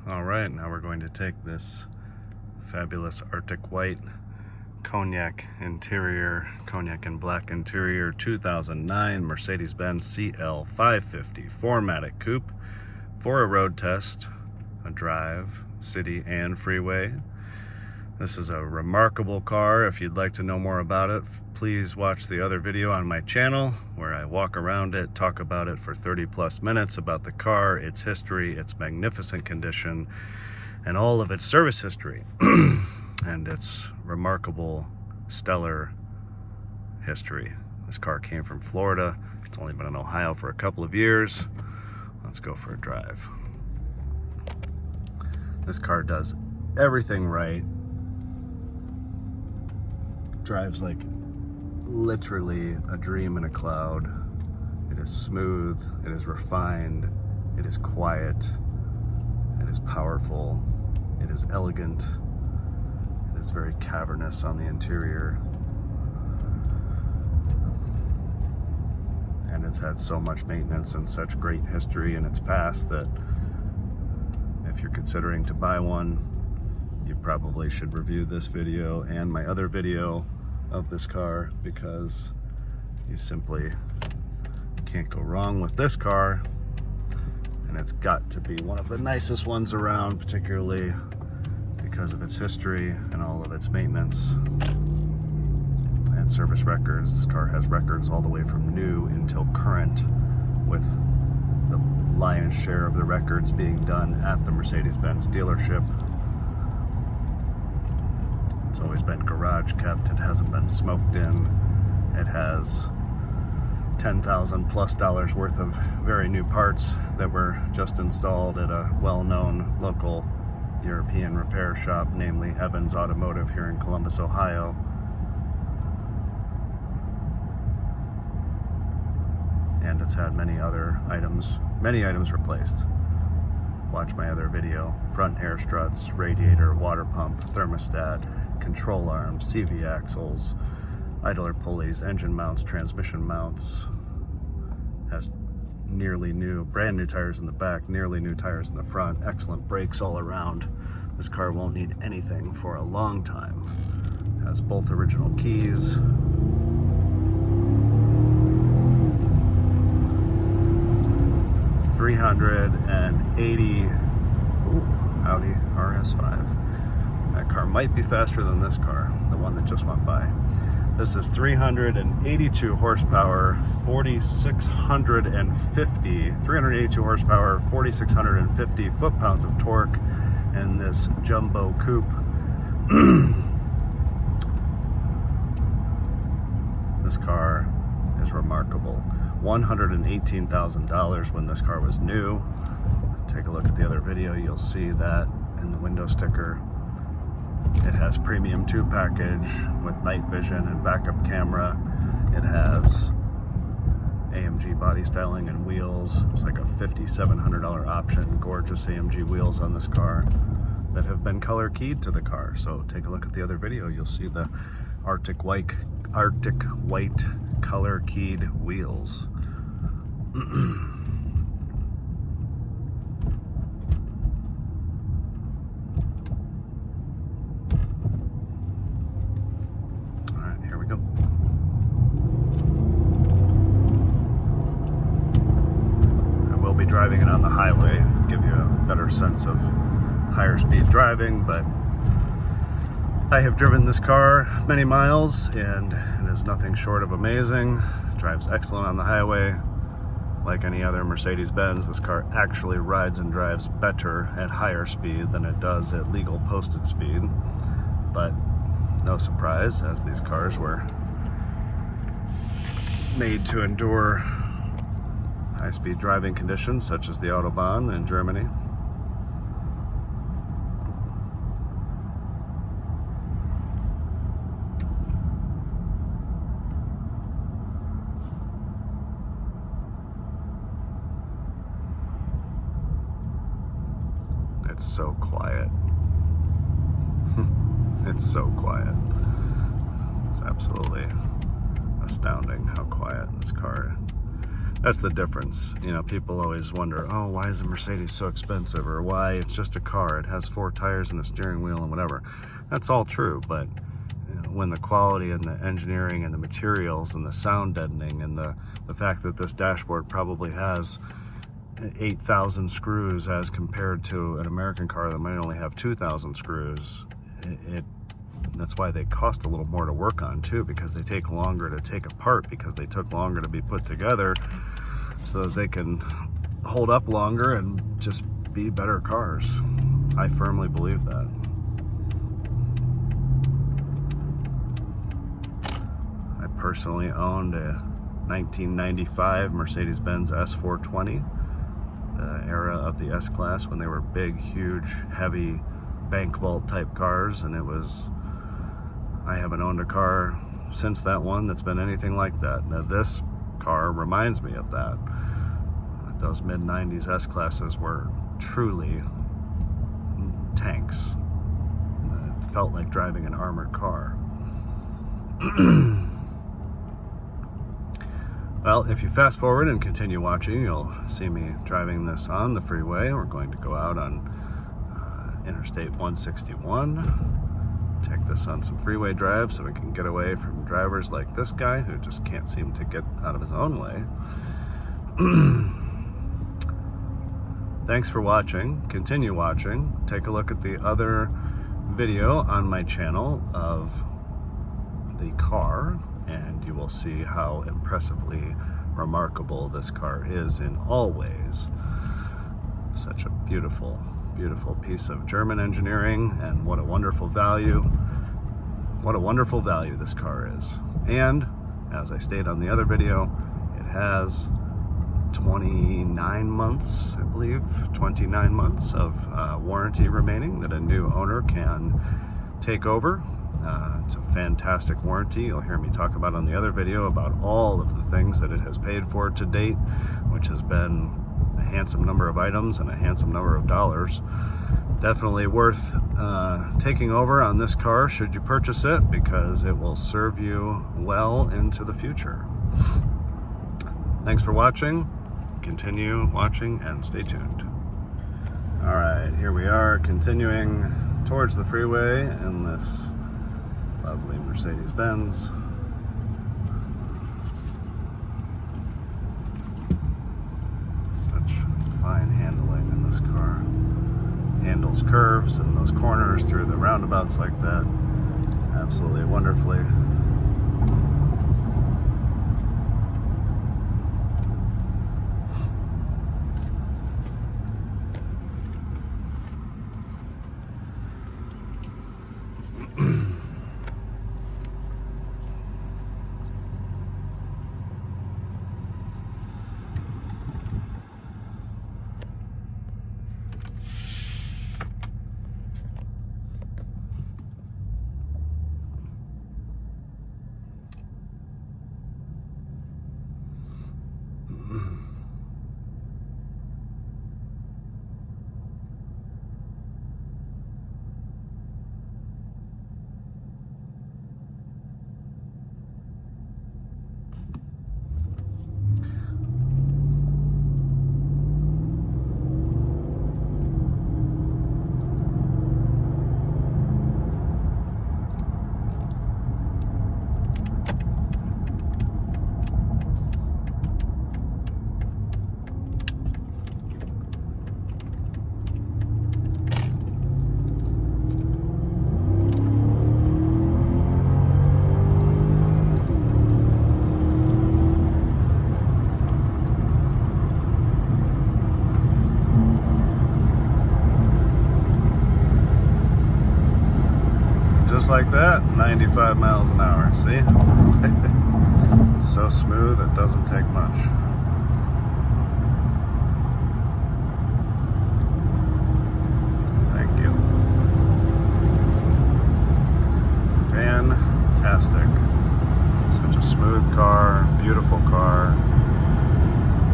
All right, now we're going to take this fabulous Arctic white cognac interior, cognac and black interior 2009 Mercedes-Benz CL 550 4Matic Coupe for a road test, a drive, city and freeway. This is a remarkable car. If you'd like to know more about it, please watch the other video on my channel where I walk around it, talk about it for 30+ minutes about the car, its history, its magnificent condition, and all of its service history and its remarkable, stellar history. This car came from Florida. It's only been in Ohio for a couple of years. Let's go for a drive. This car does everything right. Drives like literally a dream in a cloud. It is smooth, it is refined, it is quiet, it is powerful, it is elegant, it is very cavernous on the interior. And it's had so much maintenance and such great history in its past that if you're considering to buy one, you probably should review this video and my other video of this car, because you simply can't go wrong with this car, and it's got to be one of the nicest ones around, particularly because of its history and all of its maintenance and service records. This car has records all the way from new until current, with the lion's share of the records being done at the Mercedes-Benz dealership. It's always been garage kept. It hasn't been smoked in. It has $10,000+ worth of very new parts that were just installed at a well-known local European repair shop, namely Evans Automotive here in Columbus, Ohio. And it's had many items replaced. Watch my other video. Front air struts, radiator, water pump, thermostat, control arms, CV axles, idler pulleys, engine mounts, transmission mounts. Has nearly new, brand new tires in the back, nearly new tires in the front, excellent brakes all around. This car won't need anything for a long time. Has both original keys. Audi RS5. That car might be faster than this car, the one that just went by. This is 382 horsepower, 382 horsepower, 4,650 foot-pounds of torque in this jumbo coupe. This car is remarkable. $118,000 when this car was new. Take a look at the other video, you'll see that in the window sticker. It has premium 2 package with night vision and backup camera. It has AMG body styling and wheels. It's like a $5,700 option. Gorgeous AMG wheels on this car that have been color keyed to the car. So take a look at the other video, you'll see the Arctic white color keyed wheels. Alright, here we go. I will be driving it on the highway, give you a better sense of higher speed driving, but I have driven this car many miles and it is nothing short of amazing. It drives excellent on the highway. Like any other Mercedes-Benz, this car actually rides and drives better at higher speed than it does at legal posted speed. But no surprise, as these cars were made to endure high-speed driving conditions such as the Autobahn in Germany. It's so quiet. It's so quiet. It's absolutely astounding how quiet this car is. That's the difference. You know, people always wonder, oh, why is a Mercedes so expensive, or why it's just a car, it has 4 tires and a steering wheel and whatever. That's all true, but when the quality and the engineering and the materials and the sound deadening and the fact that this dashboard probably has 8,000 screws as compared to an American car that might only have 2,000 screws, that's why they cost a little more to work on too, because they take longer to take apart, because they took longer to be put together, so that they can hold up longer and just be better cars. I firmly believe that. I personally owned a 1995 Mercedes-Benz S420, the era of the S-Class when they were big, huge, heavy bank vault type cars, and I haven't owned a car since that one that's been anything like that. Now this car reminds me of that. Those mid-90s S-Classes were truly tanks. It felt like driving an armored car. Well, if you fast forward and continue watching, you'll see me driving this on the freeway. We're going to go out on Interstate 161. Take this on some freeway drive so we can get away from drivers like this guy who just can't seem to get out of his own way. Thanks for watching. Continue watching. Take a look at the other video on my channel of the car, and you will see how impressively remarkable this car is in all ways. Such a beautiful, beautiful piece of German engineering, and what a wonderful value. What a wonderful value this car is. And as I stated on the other video, it has 29 months, I believe, 29 months of warranty remaining that a new owner can take over. It's a fantastic warranty. You'll hear me talk about on the other video about all of the things that it has paid for to date, which has been a handsome number of items and a handsome number of dollars. Definitely worth taking over on this car should you purchase it, because it will serve you well into the future. Thanks for watching. Continue watching and stay tuned. All right, here we are continuing towards the freeway in this lovely Mercedes-Benz. Such fine handling in this car. Handles curves and those corners through the roundabouts like that absolutely wonderfully. Just like that, 95 miles an hour, see? It's so smooth, it doesn't take much. Thank you. Fantastic. Such a smooth car, beautiful car.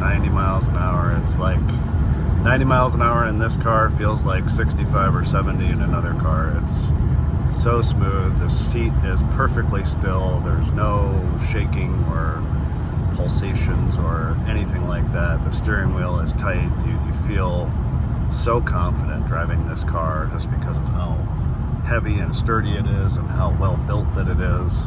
90 miles an hour, it's like 90 miles an hour in this car feels like 65 or 70 in another car. It's so smooth. The seat is perfectly still. There's no shaking or pulsations or anything like that. The steering wheel is tight. You feel so confident driving this car just because of how heavy and sturdy it is and how well built that it is.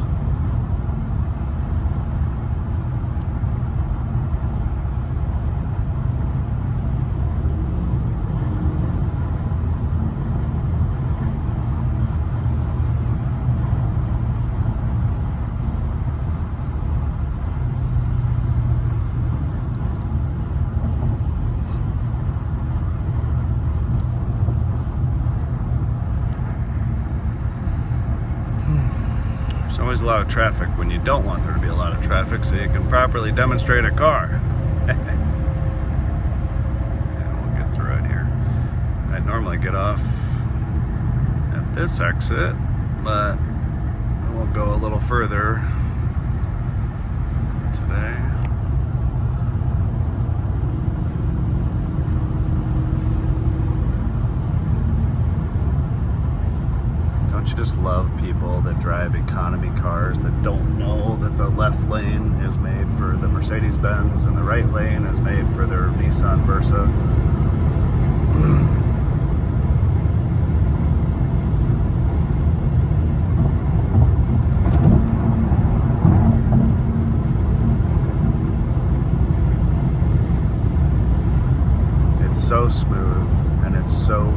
There's always a lot of traffic when you don't want there to be a lot of traffic, so you can properly demonstrate a car. Yeah, we'll get through it here. I'd normally get off at this exit, but we'll go a little further today. Don't you just love people that drive economy cars that don't know that the left lane is made for the Mercedes-Benz and the right lane is made for their Nissan Versa? It's so smooth and it's so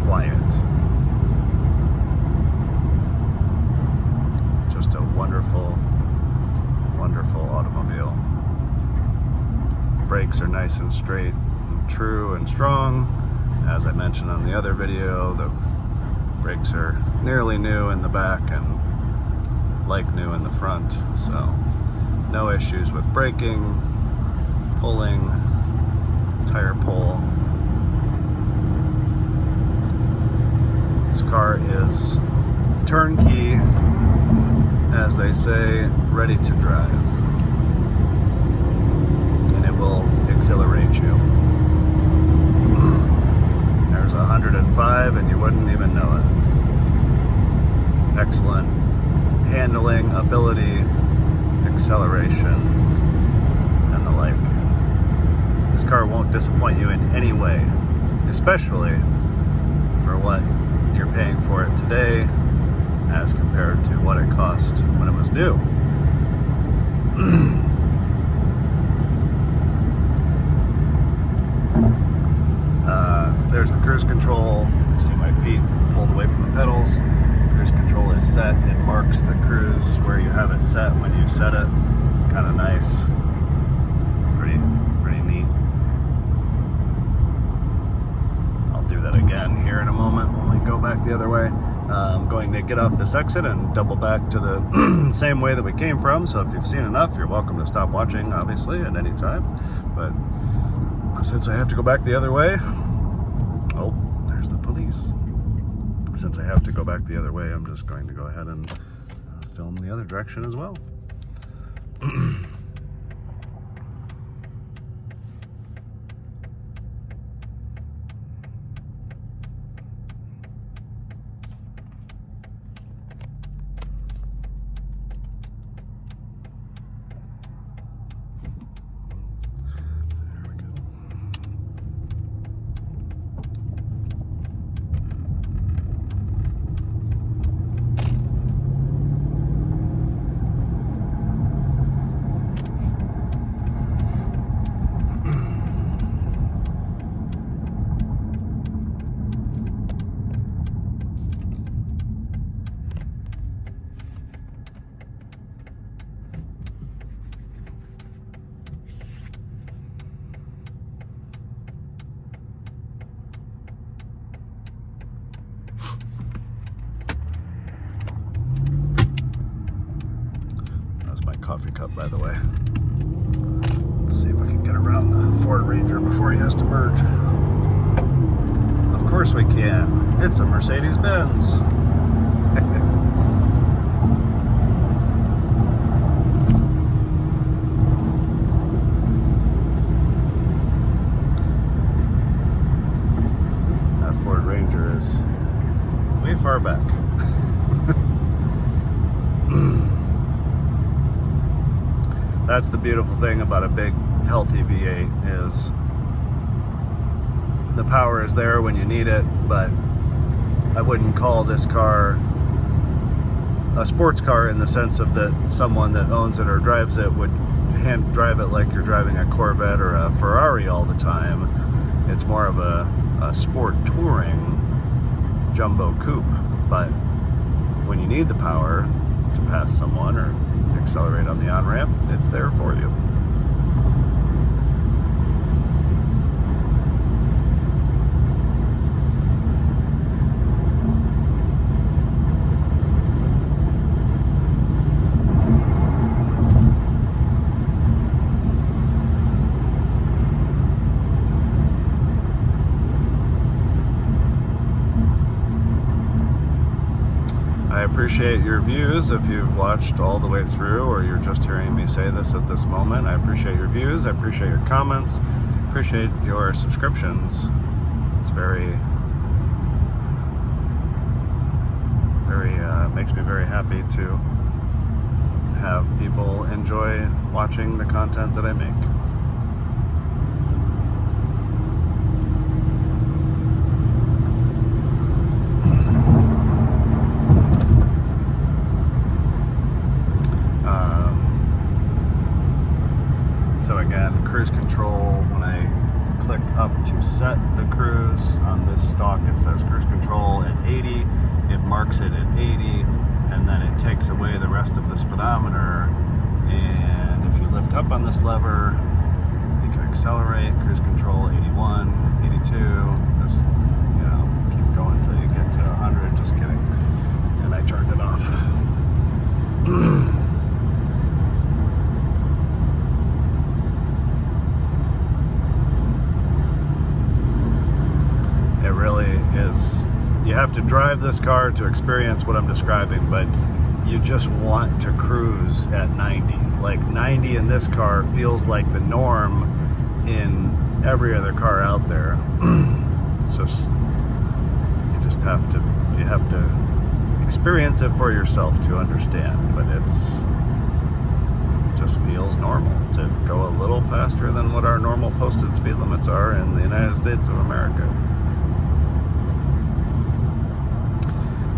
quiet. Just a wonderful, wonderful automobile. Brakes are nice and straight and true and strong. As I mentioned on the other video, the brakes are nearly new in the back and like new in the front. So no issues with braking, pulling, tire pull. This car is turnkey, as they say, ready to drive. And it will exhilarate you. There's 105 and you wouldn't even know it. Excellent handling, ability, acceleration, and the like. This car won't disappoint you in any way, especially for what you're paying for it today as compared to what it cost when it was new. There's the cruise control. You see my feet pulled away from the pedals. Cruise control is set. It marks the cruise where you have it set when you set it. Kind of nice. Pretty neat. I'll do that again here in a moment when we go back the other way. I'm going to get off this exit and double back to the same way that we came from. So if you've seen enough, you're welcome to stop watching, obviously, at any time. But since I have to go back the other way, oh, there's the police. Since I have to go back the other way, I'm just going to go ahead and film the other direction as well. Coffee cup, by the way. Let's see if I can get around the Ford Ranger before he has to merge. Of course we can. It's a Mercedes-Benz. That Ford Ranger is way far back. That's the beautiful thing about a big, healthy V8 is the power is there when you need it, but I wouldn't call this car a sports car in the sense of that someone that owns it or drives it would hand drive it like you're driving a Corvette or a Ferrari all the time. It's more of a sport touring jumbo coupe, but when you need the power to pass someone or accelerate on the on-ramp, it's there for you. I appreciate your views if you've watched all the way through or you're just hearing me say this at this moment. I appreciate your views, I appreciate your comments, appreciate your subscriptions. It's makes me very happy to have people enjoy watching the content that I make. So again, cruise control, when I click up to set the cruise on this stock, it says cruise control at 80, it marks it at 80, and then it takes away the rest of the speedometer. And if you lift up on this lever, you can accelerate, cruise control 81, 82, just, you know, keep going until you get to 100, just kidding. And I turned it off. It really is, you have to drive this car to experience what I'm describing, but you just want to cruise at 90. Like 90 in this car feels like the norm in every other car out there. It's just, you have to experience it for yourself to understand, but it just feels normal to go a little faster than what our normal posted speed limits are in the United States of America.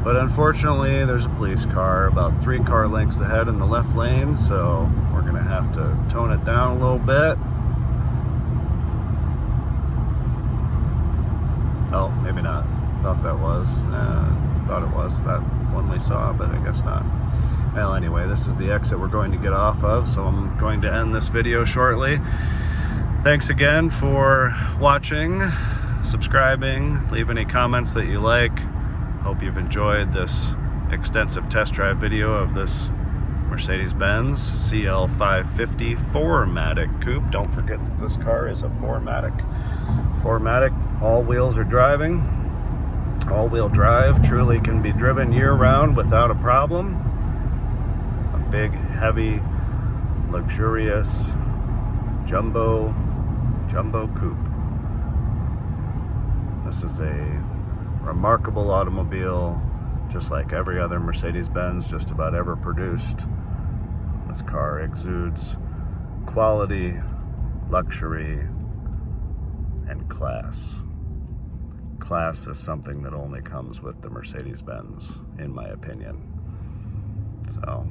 But unfortunately, there's a police car about 3 car lengths ahead in the left lane, so we're gonna have to tone it down a little bit. Oh, maybe not. Thought it was that one we saw, but I guess not. Well, anyway, this is the exit we're going to get off of, so I'm going to end this video shortly. Thanks again for watching, subscribing, leave any comments that you like. Hope you've enjoyed this extensive test drive video of this Mercedes-Benz CL550 4Matic coupe. Don't forget that this car is a 4Matic. 4Matic, all wheels are driving. All-wheel drive, truly can be driven year-round without a problem. A big, heavy, luxurious, jumbo coupe. This is a remarkable automobile, just like every other Mercedes-Benz just about ever produced. This car exudes quality, luxury, and class. Class is something that only comes with the Mercedes-Benz, in my opinion. So,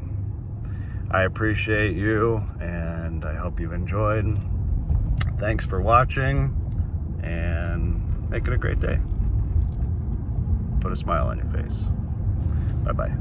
I appreciate you, and I hope you've enjoyed. Thanks for watching, and make it a great day. Put a smile on your face. Bye-bye.